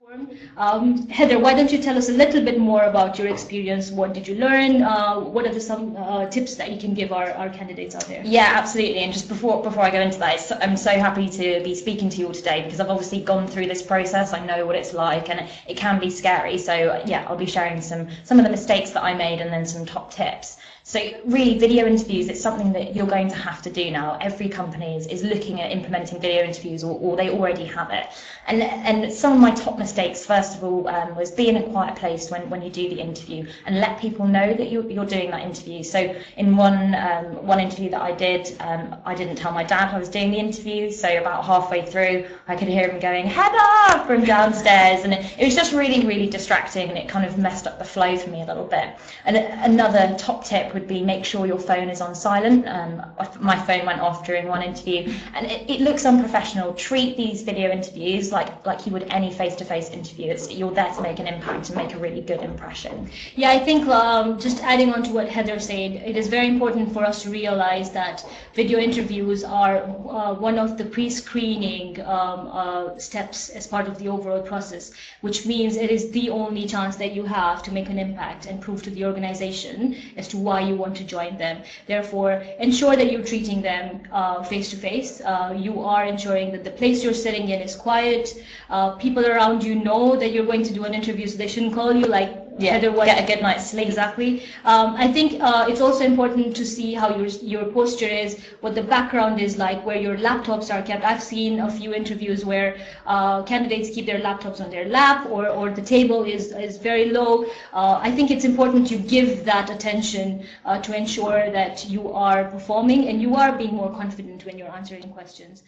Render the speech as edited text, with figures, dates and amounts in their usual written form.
Heather, why don't you tell us a little bit more about your experience? What did you learn? What are some tips that you can give our candidates out there? Yeah, absolutely. And just before I go into that, I'm so happy to be speaking to you all today because I've obviously gone through this process. I know what it's like, and it can be scary. So yeah, I'll be sharing some of the mistakes that I made and then some top tips. So really, video interviews, it's something that you're going to have to do now. Every company is looking at implementing video interviews, or they already have it. And some of my top mistakes, first of all, was be in a quiet place when you do the interview and let people know that you're doing that interview. So in one interview that I did, I didn't tell my dad I was doing the interview. So about halfway through, I could hear him going, "Heather!" from downstairs. And it was just really, really distracting, and it kind of messed up the flow for me a little bit. And another top tip would be make sure your phone is on silent. My phone went off during one interview, and it looks unprofessional. Treat these video interviews like you would any face-to-face interview. You're there to make an impact and make a really good impression. Yeah, I think just adding on to what Heather said, it is very important for us to realize that video interviews are one of the pre-screening steps as part of the overall process, which means it is the only chance that you have to make an impact and prove to the organization as to why you want to join them. Therefore, ensure that you're treating them face-to-face. You are ensuring that the place you're sitting in is quiet. People around you know that you're going to do an interview, so they shouldn't call you like, yeah, get a good night's sleep. Exactly. I think it's also important to see how your posture is, what the background is like, where your laptops are kept. I've seen a few interviews where candidates keep their laptops on their lap, or the table is very low. I think it's important to give that attention to ensure that you are performing and you are being more confident when you're answering questions.